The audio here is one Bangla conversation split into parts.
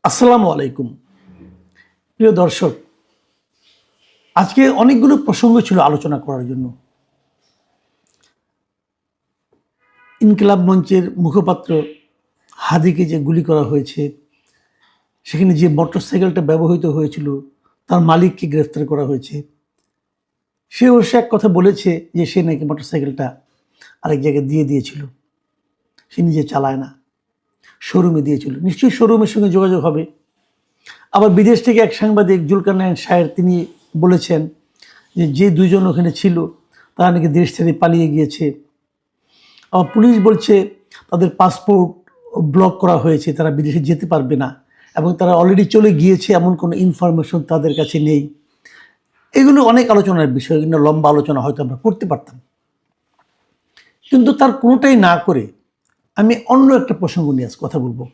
আসসালামু আলাইকুম। প্রিয় দর্শক, আজকে অনেকগুলো প্রসঙ্গ ছিল আলোচনা করার জন্য। ইনকিলাব মঞ্চের মুখপাত্র হাদিকে যে গুলি করা হয়েছে, সেখানে যে মোটরসাইকেলটা ব্যবহৃত হয়েছিল তার মালিককে গ্রেফতার করা হয়েছে। সে অবশ্য এক কথা বলেছে যে সে নাকি মোটরসাইকেলটা আরেক জায়গায় দিয়ে দিয়েছিল, সে নিজে চালায় না, শোরুমে দিয়েছিল। নিশ্চয়ই শোরুমের সঙ্গে যোগাযোগ হবে। আবার বিদেশ থেকে এক সাংবাদিক জুলকারনাইন শাহের তিনি বলেছেন যে দুজন ওখানে ছিল তারা নাকি দেশ ছেড়ে পালিয়ে গিয়েছে। আবার পুলিশ বলছে তাদের পাসপোর্ট ব্লক করা হয়েছে, তারা বিদেশে যেতে পারবে না এবং তারা অলরেডি চলে গিয়েছে, এমন কোনো ইনফরমেশন তাদের কাছে নেই। এগুলো অনেক আলোচনার বিষয়, কিন্তু লম্বা আলোচনা হয়তো আমরা করতে পারতাম, কিন্তু তার কোনোটাই না করে আমি অন্য একটা প্রসঙ্গ নিয়ে আজ কথা বলবো।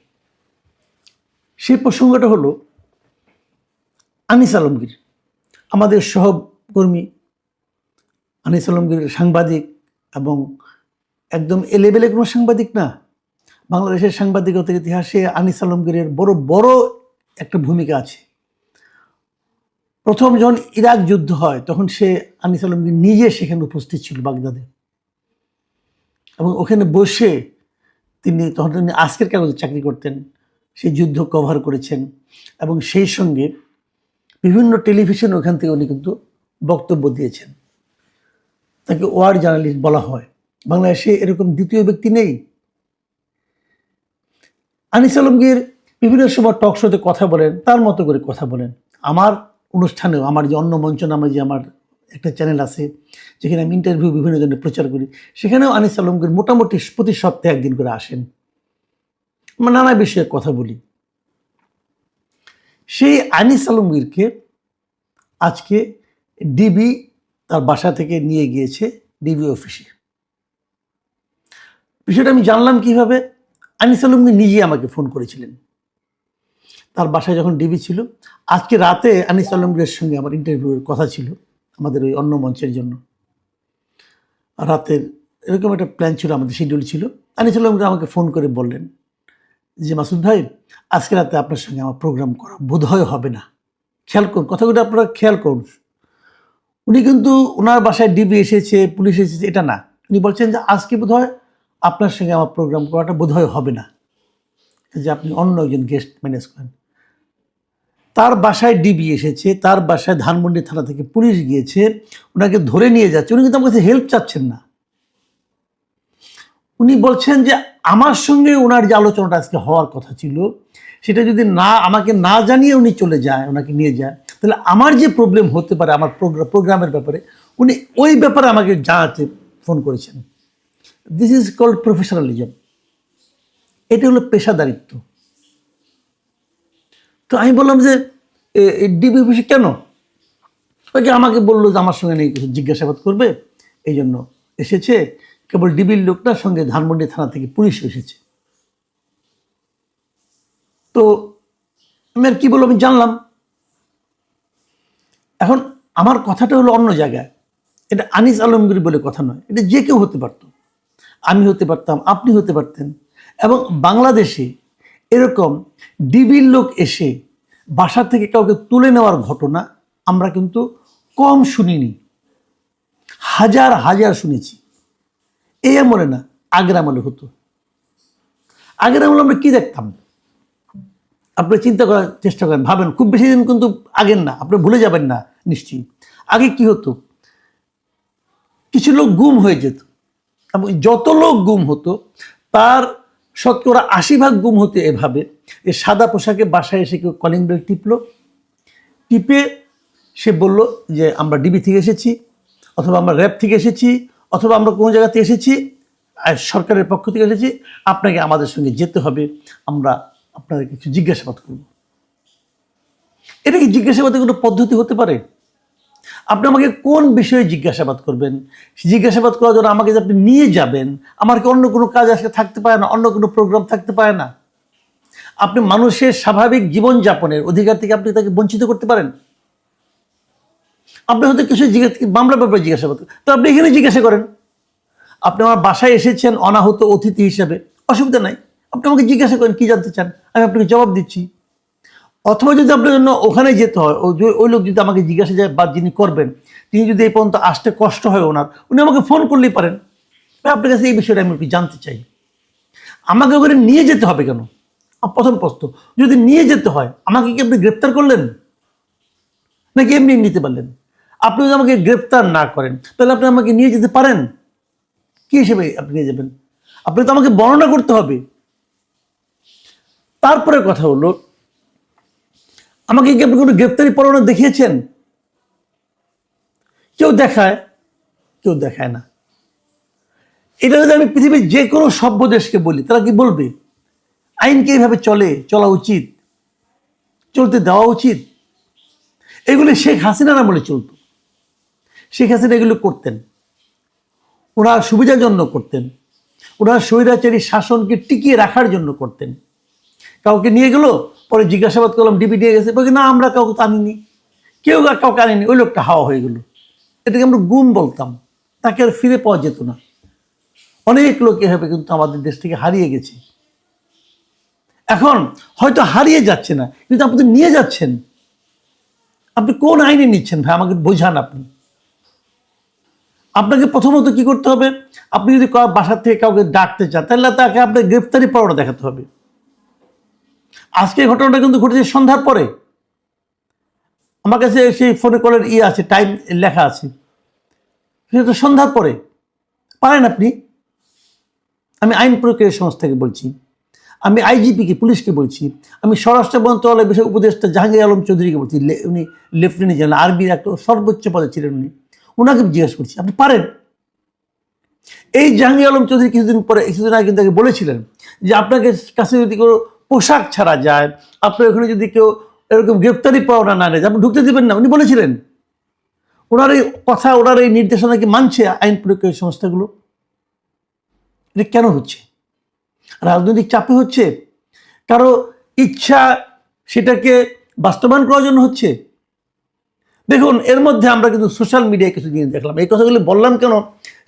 সেই প্রসঙ্গটা হলো আনিস আলমগীর, আমাদের সহকর্মী আনিস আলমগীর সাংবাদিক, এবং একদম এলেবেলে কোনো সাংবাদিক না। বাংলাদেশের সাংবাদিকতার ইতিহাসে আনিস আলমগীরের বড় বড় একটা ভূমিকা আছে। প্রথম যখন ইরাক যুদ্ধ হয় তখন আনিস আলমগীর নিজে সেখানে উপস্থিত ছিল বাগদাদে, এবং ওখানে বসে তখন তিনি আজকের কাগজে চাকরি করতেন, সেই যুদ্ধ কভার করেছেন এবং সেই সঙ্গে বিভিন্ন টেলিভিশন ওখান থেকে উনি কিন্তু বক্তব্য দিয়েছেন। তাকে ওয়ার জার্নালিস্ট বলা হয়। বাংলাদেশে এরকম দ্বিতীয় ব্যক্তি নেই। আনিস আলমগীর বিভিন্ন সময় টক শোতে কথা বলেন, তার মতো করে কথা বলেন। আমার অনুষ্ঠানেও, আমার যে অন্য মঞ্চ নামে যে আমার একটা চ্যানেল আছে যেখানে আমি ইন্টারভিউ বিভিন্ন জনের প্রচার করি, সেখানেও আনিস আলমগীর মোটামুটি প্রতি সপ্তাহে একদিন করে আসেন, আমরা নানা বিষয়ে কথা বলি। সেই আনিস আলমগীরকে আজকে ডিবি তার বাসা থেকে নিয়ে গিয়েছে ডিবি অফিসে। বিষয়টা আমি জানলাম কিভাবে? আনিস আলমগীর নিজেই আমাকে ফোন করেছিলেন। তার বাসায় যখন ডিবি ছিল, আজকে রাতে আনিস আলমগীরের সঙ্গে আমার ইন্টারভিউয়ের কথা ছিল আমাদের ওই অন্য মঞ্চের জন্য। রাতের এরকম একটা প্ল্যান ছিল, আমাদের শিডিউল ছিল। আনিস আলমগীর আমাকে ফোন করে বললেন যে মাসুদ ভাই, আজকে রাতে আপনার সঙ্গে আমার প্রোগ্রাম করা বোধহয় হবে না। খেয়াল করুন, কথাগুলো আপনারা খেয়াল করুন। উনি কিন্তু ওনার বাসায় ডিবি এসেছে, পুলিশ এসেছে, এটা না। উনি বলছেন যে আজকে বোধহয় আপনার সঙ্গে আমার প্রোগ্রাম করাটা বোধহয় হবে না, যে আপনি অন্য একজন গেস্ট ম্যানেজ করেন। তার বাসায় ডিবি এসেছে, তার বাসায় ধানমন্ডি থানা থেকে পুলিশ গিয়েছে, ওনাকে ধরে নিয়ে যাচ্ছে। উনি কিন্তু আমার কাছে হেল্প চাচ্ছেন না। উনি বলছেন যে আমার সঙ্গে ওনার যে আলোচনাটা আজকে হওয়ার কথা ছিল, সেটা যদি আমাকে না জানিয়ে উনি চলে যায়, ওনাকে নিয়ে যায়, তাহলে আমার যে প্রবলেম হতে পারে আমার প্রোগ্রামের ব্যাপারে, উনি ওই ব্যাপারে আমাকে জানাতে ফোন করেছেন। This is called professionalism. এটা হলো পেশাদারিত্ব। তো আমি বললাম যে ডিবি অফিসে কেন? ওকে আমাকে বললো যে আমার সঙ্গে নেই কিছু জিজ্ঞাসাবাদ করবে, এই জন্য এসেছে। কেবল ডিবির লোকটার সঙ্গে ধানমন্ডি থানা থেকে পুলিশ এসেছে। তো আমি আর কি বলবো, আমি জানলাম। এখন আমার কথাটা হলো অন্য জায়গায়। এটা আনিস আলমগীর বলে কথা নয়, এটা যে কেউ হতে পারত। আমি হতে পারতাম, আপনি হতে পারতেন। এবং বাংলাদেশে এরকম ডিবির লোক এসে বাসা থেকে কাউকে তুলে নেওয়ার ঘটনা আমরা কিন্তু কম শুনিনি, হাজার হাজার শুনেছি। এই আমলে না, আগের আমলে হতো। আগের আমলে আমরা কি দেখতাম? আপনি চিন্তা করার চেষ্টা করেন, ভাবেন, খুব বেশি দিন কিন্তু আগের না, আপনি ভুলে যাবেন না নিশ্চয়ই। আগে কি হতো? কিছু লোক গুম হয়ে যেত, এবং যত লোক গুম হতো তার 80% গুম হতো এভাবে, সাদা পোশাকে বাসায় এসে কেউ কলিং বেল টিপে সে বলল যে আমরা ডিবি থেকে এসেছি, অথবা আমরা র্যাব থেকে এসেছি, অথবা আমরা কোনো জায়গাতে এসেছি, সরকারের পক্ষ থেকে এসেছি, আপনাকে আমাদের সঙ্গে যেতে হবে, আমরা আপনাদের কিছু জিজ্ঞাসাবাদ করব। এটা কি জিজ্ঞাসাবাদের কোনো পদ্ধতি হতে পারে? আপনি আমাকে কোন বিষয়ে জিজ্ঞাসাবাদ করবেন? জিজ্ঞাসাবাদ করার জন্য আমাকে যে আপনি নিয়ে যাবেন, আমার কি অন্য কোনো কাজ আজকে থাকতে পারে না? অন্য কোনো প্রোগ্রাম থাকতে পারে না? আপনি মানুষের স্বাভাবিক জীবনযাপনের অধিকার থেকে আপনি তাকে বঞ্চিত করতে পারেন? আপনি হয়তো কিছু মামলার ব্যাপারে জিজ্ঞাসাবাদ করেন, তো আপনি এখানে জিজ্ঞাসা করেন। আপনি আমার বাসায় এসেছেন অনাহূত অতিথি হিসেবে, অসুবিধা নাই, আপনি আমাকে জিজ্ঞাসা করেন কি জানতে চান, আমি আপনাকে জবাব দিচ্ছি। অথবা যদি আপনার জন্য ওখানে যেতে হয়, ওই লোক যদি আমাকে জিজ্ঞাসা যায় বা যিনি করবেন তিনি যদি এই পর্যন্ত আসতে কষ্ট হয় ওনার, উনি আমাকে ফোন করলেই পারেন, আপনার কাছে এই বিষয়টা আমি একটু জানতে চাই। আমাকে ওখানে নিয়ে যেতে হবে কেন? প্রথম প্রশ্ন, যদি নিয়ে যেতে হয় আমাকে কি আপনি গ্রেপ্তার করলেন নাকি এমনি নিতে পারলেন? আপনি যদি আমাকে গ্রেপ্তার না করেন তাহলে আপনি আমাকে নিয়ে যেতে পারেন? কি হিসেবে আপনি নিয়ে যাবেন? আপনি তো আমাকে বর্ণনা করতে হবে। তারপরে কথা হলো, আমাকে কি আপনি কোনো গ্রেপ্তারি পরোয়ানা দেখিয়েছেন? কেউ দেখায়, কেউ দেখায় না। এটা যদি আমি পৃথিবীর যে কোনো সভ্য দেশকে বলি, তারা কি বলবে আইনকে এইভাবে চলা উচিত, চলতে দেওয়া উচিত? এগুলি শেখ হাসিনার আমলে চলত। শেখ হাসিনা এগুলো করতেন, ওনার সুবিধার জন্য করতেন, ওনার স্বৈরাচারী শাসনকে টিকিয়ে রাখার জন্য করতেন। কাউকে নিয়ে গেল, পরে জিজ্ঞাসাবাদ করলাম ডিবি নিয়ে গেছে, বলছি না আমরা কাউকে তো আনিনি, কেউ আর কাউকে আনিনি, ওই লোকটা হাওয়া হয়ে গেল। এটাকে আমরা গুম বলতাম, তাকে আর ফিরে পাওয়া যেত না। অনেক লোক এভাবে কিন্তু আমাদের দেশ থেকে হারিয়ে গেছে। এখন হয়তো হারিয়ে যাচ্ছে না, কিন্তু আপনি তো নিয়ে যাচ্ছেন। আপনি কোন আইনে নিচ্ছেন ভাই, আমাকে বোঝান। আপনাকে প্রথমত কি করতে হবে, আপনি যদি বাসার থেকে কাউকে ডাকতে চান তাহলে তাকে আপনার গ্রেফতারি পরোয়ানা দেখাতে হবে। আজকে ঘটনাটা কিন্তু ঘটেছে সন্ধ্যার পরে। আমার কাছে সেই ফোনে কলের আছে, টাইম লেখা আছে, সেটা তো সন্ধ্যার পরে। পারেন আপনি? আমি আইন প্রক্রিয়া সংস্থাকে বলছি, আমি আইজিপিকে, পুলিশকে বলছি, আমি স্বরাষ্ট্র মন্ত্রণালয়ের বিষয় উপদেষ্টা জাহাঙ্গীর আলম চৌধুরীকে বলছি, উনি লেফটেন্যান্ট জেনারেল, আর্মির একটা সর্বোচ্চ পদে ছিলেন উনি, ওনাকে জিজ্ঞেস করছি আপনি পারেন? এই জাহাঙ্গীর আলম চৌধুরী কিছুদিন আগে কিন্তু বলেছিলেন যে আপনাকে কাছে যদি কোনো পোশাক ছাড়া যায়, আপনার ওখানে যদি কেউ এরকম গ্রেপ্তারি পরোয়ানা না নেয়, আপনি ঢুকতে দেবেন না, উনি বলেছিলেন। ওনার এই কথা, ওনার এই নির্দেশনা কি মানছে আইন প্রক্রিয়া সংস্থাগুলো? এটা কেন হচ্ছে? রাজনৈতিক চাপে হচ্ছে? কারো ইচ্ছা সেটাকে বাস্তবায়ন করার জন্য হচ্ছে? দেখুন, এর মধ্যে আমরা কিন্তু সোশ্যাল মিডিয়ায় কিছু জিনিস দেখলাম। এই কথাগুলি বললাম কেন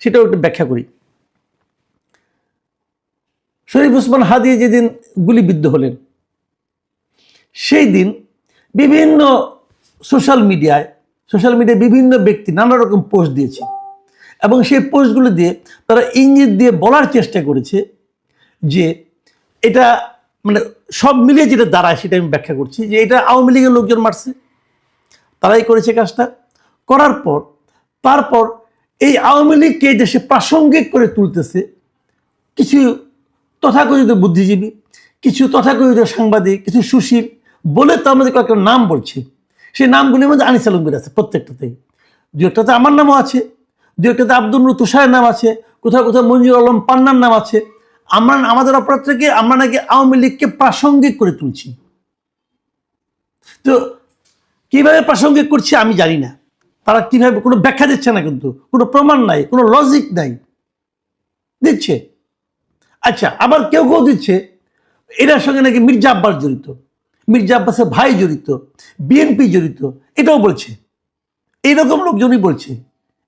সেটাও একটু ব্যাখ্যা করি। শরীফ ওসমান হাদি যেদিন গুলিবিদ্ধ হলেন, সেই দিন বিভিন্ন সোশ্যাল মিডিয়ায় বিভিন্ন ব্যক্তি নানা রকম পোস্ট দিয়েছে, এবং সেই পোস্টগুলো দিয়ে তারা ইঙ্গিত দিয়ে বলার চেষ্টা করেছে যে এটা মানে সব মিলিয়ে যেটা দাঁড়ায় সেটা আমি ব্যাখ্যা করছি, যে এটা আওয়ামী লীগের লোকজন মারছে, তারাই করেছে কাজটা। করার পর তারপর এই আওয়ামী লীগকে দেশে প্রাসঙ্গিক করে তুলতেছে কিছু তথাকথিত বুদ্ধিজীবী, কিছু তথাকথিত সাংবাদিক, কিছু সুশীল, বলে তো আমাদের কয়েকটা নাম বলছে। সেই নামগুলির মধ্যে আনিস আলমগীর আছে প্রত্যেকটাতেই, দু একটাতে আমার নামও আছে, দু একটাতে আব্দুল নূর তুষারের নাম আছে, কোথাও কোথাও মঞ্জুর আলম পান্নার নাম আছে। আমাদের অপরাধ থেকে আমরা নাকি আওয়ামী লীগকে প্রাসঙ্গিক করে তুলছি। তো কিভাবে প্রাসঙ্গিক করছি আমি জানি না, তারা কিভাবে, কোনো ব্যাখ্যা দিচ্ছে না, কিন্তু কোনো প্রমাণ নাই, কোনো লজিক নাই, দিচ্ছে। আচ্ছা, আবার কেউ কেউ দিচ্ছে এটার সঙ্গে নাকি মির্জা আব্বাস জড়িত, মির্জা আব্বাসের ভাই জড়িত, বিএনপি জড়িত, এটাও বলছে। এইরকম লোকজনই বলছে,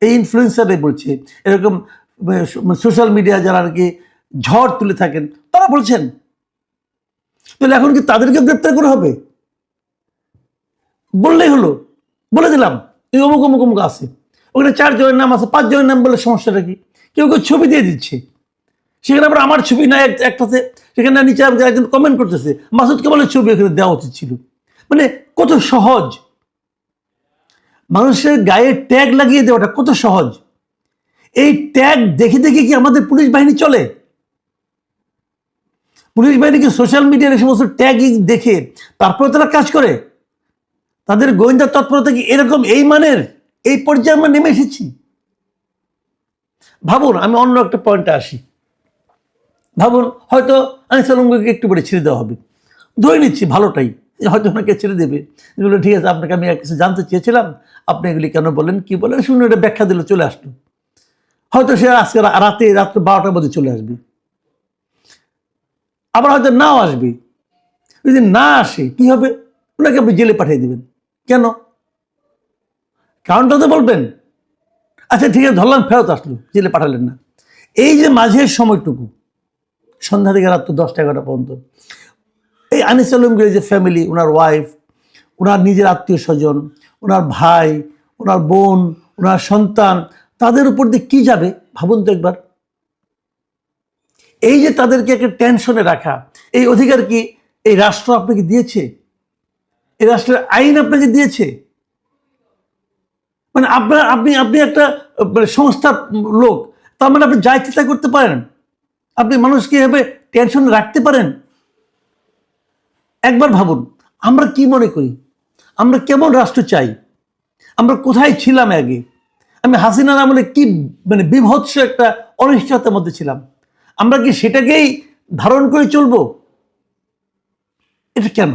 এই ইনফ্লুয়েন্সাররাই বলছে, এরকম সোশ্যাল মিডিয়া যারা আর কি ঝড় তুলে থাকেন তারা বলছেন। তাহলে এখন কি তাদেরকে গ্রেপ্তার করা হবে? বললেই হলো, বলে দিলাম এই অমুক অমুক অমুক আছে, ওখানে 4 জনের নাম আছে, 5 জনের নাম বলে সমস্যাটা কি? কেউ কেউ ছবি দিয়ে দিচ্ছে, সেখানে আবার আমার ছবি নাই একটাতে, সেখানে নিচে একজন কমেন্ট করতেছে মাসুদ কামালের ছবি এখানে দেওয়া উচিত ছিল। মানে কত সহজ, মানুষের গায়ে ট্যাগ লাগিয়ে দেওয়াটা কত সহজ। এই ট্যাগ দেখে দেখে কি আমাদের পুলিশ বাহিনী চলে? পুলিশ বাহিনী কি সোশ্যাল মিডিয়ার এই সমস্ত ট্যাগিং দেখে তারপরে তারা কাজ করে? তাদের গোয়েন্দা তৎপরতা কি এরকম এই মানের, এই পর্যায়ে আমরা নেমে এসেছি? ভাবুন, আমি অন্য একটা পয়েন্টে আসি। ভাবুন, হয়তো আনিস আলমগীরকে একটু পরে ছেড়ে দেওয়া হবে, ধরে নিচ্ছি ভালোটাই, হয়তো ওনাকে ছেড়ে দেবে, এগুলো ঠিক আছে, আপনাকে আমি কিছু জানতে চেয়েছিলাম, আপনি এগুলি কেন বলেন, কি বলেন, শুনে এটা ব্যাখ্যা দিলে চলে আসলো। হয়তো সে আজকে রাত্রে 12টার মধ্যে চলে আসবে, আবার হয়তো নাও আসবে। যদি না আসে কি হবে? ওনাকে আপনি জেলে পাঠিয়ে দেবেন কেন? কারণটা তো বলবেন। আচ্ছা ঠিক আছে, ধরলাম ফেরত আসলো, জেলে পাঠালেন না। এই যে মাঝের সময়টুকু, সন্ধ্যা থেকে রাত্র 10টা 11টা পর্যন্ত, এই আনিস আলমগীরের যে ফ্যামিলি, ওনার ওয়াইফ, ওনার নিজের আত্মীয় স্বজন, ওনার ভাই, ওনার বোন, ওনার সন্তান, তাদের উপর দিয়ে কী যাবে ভাবুন তো একবার। এই যে তাদেরকে একটা টেনশনে রাখা, এই অধিকার কি এই রাষ্ট্র আপনাকে দিয়েছে? এই রাষ্ট্রের আইন আপনাকে দিয়েছে? মানে আপনি একটা সংস্থার লোক, তার মানে আপনি যা ইচ্ছা করতে পারেন? আপনি মানুষকে এভাবে টেনশন রাখতে পারেন? একবার ভাবুন, আমরা কি মনে করি, আমরা কেমন রাষ্ট্র চাই, আমরা কোথায় ছিলাম আগে? আমি হাসিনার আমলে কি মানে বিভৎস একটা অনিশ্চয়তার মধ্যে ছিলাম, আমরা কি সেটাকেই ধারণ করে চলবো? এটা কেন?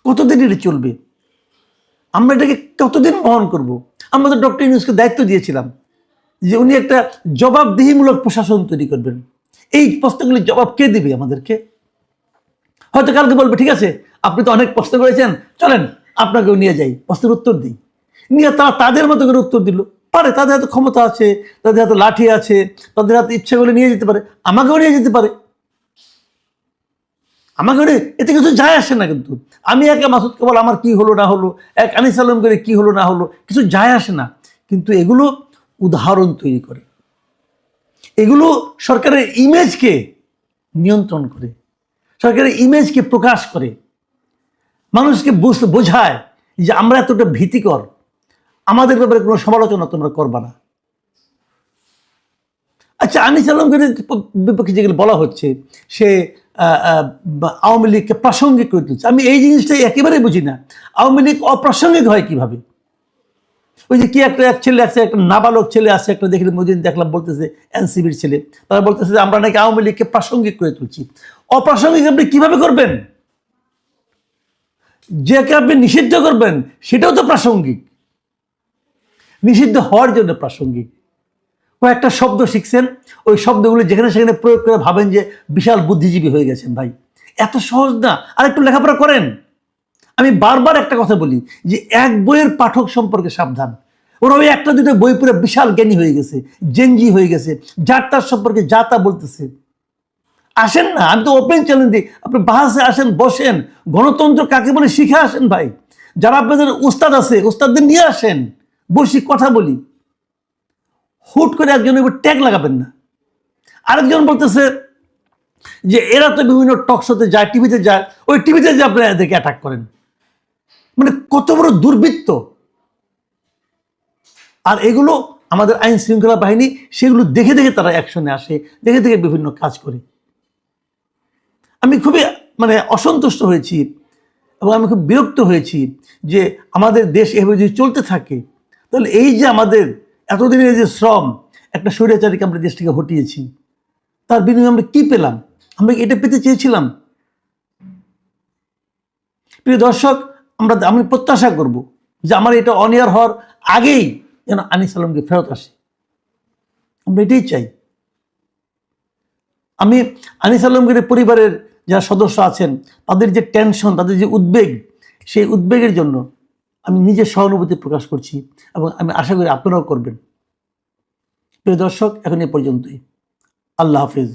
কতদিন এটা চলবে? আমরা এটাকে কতদিন বহন করব? আমরা তো ডক্টর ইউনূসকে দায়িত্ব দিয়েছিলাম যে উনি একটা জবাবদিহিমূলক প্রশাসন তৈরি করবেন। এই প্রশ্নগুলির জবাব কে দিবে আমাদেরকে? হয়তো কালকে বলবে, ঠিক আছে আপনি তো অনেক প্রশ্ন করেছেন, চলেন আপনাকেও নিয়ে যাই, প্রশ্নের উত্তর দিই। নিয়ে তারা তাদের মতো করে উত্তর দিল। পারে, তাদের হাতে ক্ষমতা আছে, তাদের হাতে লাঠি আছে, তাদের হাতে ইচ্ছা করলে নিয়ে যেতে পারে, আমাকেও নিয়ে যেতে পারে। আমাকে এতে কিছু যায় আসে না। কিন্তু আমি একা মাসুদ কেবল আমার কি হলো না হলো, এক আনিস আলম করে কি হলো না হলো, কিছু যায় আসে না। কিন্তু এগুলো উদাহরণ তৈরি করে, এগুলো সরকারের ইমেজকে নিয়ন্ত্রণ করে, সরকারের ইমেজকে প্রকাশ করে, মানুষকে বোঝায় যে আমরা এতটা ভীতিকর, আমাদের ব্যাপারে কোনো সমালোচনা তোমরা করবা না। আচ্ছা, আনিস আলমগীর বিপক্ষে যেগুলো বলা হচ্ছে, সে আওয়ামী লীগকে প্রাসঙ্গিক করে তুলছে, আমি এই জিনিসটাই একেবারেই বুঝি না। আওয়ামী লীগ অপ্রাসঙ্গিক হয় কিভাবে? ওই যে কি একটা এক ছেলে আছে, একটা নাবালক ছেলে আছে, একটা দেখলে মদিন দেখলাম বলতেছে, এনসিবির ছেলে, তারা বলতেছে যে আমরা নাকি আওয়ামী লীগকে প্রাসঙ্গিক করে তুলছি। অপ্রাসঙ্গিক আপনি কিভাবে করবেন? যাকে আপনি নিষিদ্ধ করবেন সেটাও তো প্রাসঙ্গিক, নিষিদ্ধ হওয়ার জন্য প্রাসঙ্গিক। কয়েকটা শব্দ শিখছেন, ওই শব্দগুলো যেখানে সেখানে প্রয়োগ করে ভাবেন যে বিশাল বুদ্ধিজীবী হয়ে গেছেন। ভাই, এত সহজ না, আর একটু লেখাপড়া করেন। আমি বারবার একটা কথা বলি যে এক বইয়ের পাঠক সম্পর্কে সাবধান। ওরা ওই একটা দুটো বই পড়ে বিশাল জ্ঞানী হয়ে গেছে, জেনজি হয়ে গেছে, যার তার সম্পর্কে যা তা বলতেছে। আসেন না, আমি তো ওপেন চ্যালেঞ্জ দিই, আপনি বাহাসে আসেন, বসেন, গণতন্ত্র কাকে বলে শিখে আসেন ভাই। যারা আপনাদের উস্তাদ আছে, উস্তাদদের নিয়ে আসেন, বসি কথা বলি। হুট করে একজনের উপর ট্যাগ লাগাবেন না। আরেকজন বলতেছে যে এরা তো বিভিন্ন টক শোতে যায়, টিভিতে যায়, ওই টিভিতে যে আপনারা এদেরকে অ্যাটাক করেন। মানে কত বড় দুর্বৃত্ত! আর এগুলো আমাদের আইন শৃঙ্খলা বাহিনী সেগুলো দেখে দেখে তারা অ্যাকশনে আসে, দেখে দেখে বিভিন্ন কাজ করে। আমি খুবই মানে অসন্তুষ্ট হয়েছি এবং আমি খুব বিরক্ত হয়েছি যে আমাদের দেশ এভাবে যদি চলতে থাকে, তাহলে এই যে আমাদের এতদিনের যে শ্রম, একটা স্বৈরাচারীকে আমরা দেশ থেকে হটিয়েছি, তার বিনিময়ে আমরা কি পেলাম? আমরা এটা পেতে চেয়েছিলাম? প্রিয় দর্শক, আমি প্রত্যাশা করব যে আমার এটা অনিয়ার হওয়ার আগেই যেন আনিস আলমকে ফেরত আসে। আমরা এটাই চাই। আমি আনিস আলমগীরের পরিবারের যারা সদস্য আছেন, তাদের যে টেনশন, তাদের যে উদ্বেগ, সেই উদ্বেগের জন্য আমি নিজের সহানুভূতি প্রকাশ করছি এবং আমি আশা করি আপনারাও করবেন। প্রিয় দর্শক, এখন এ পর্যন্তই। আল্লাহ হাফিজ।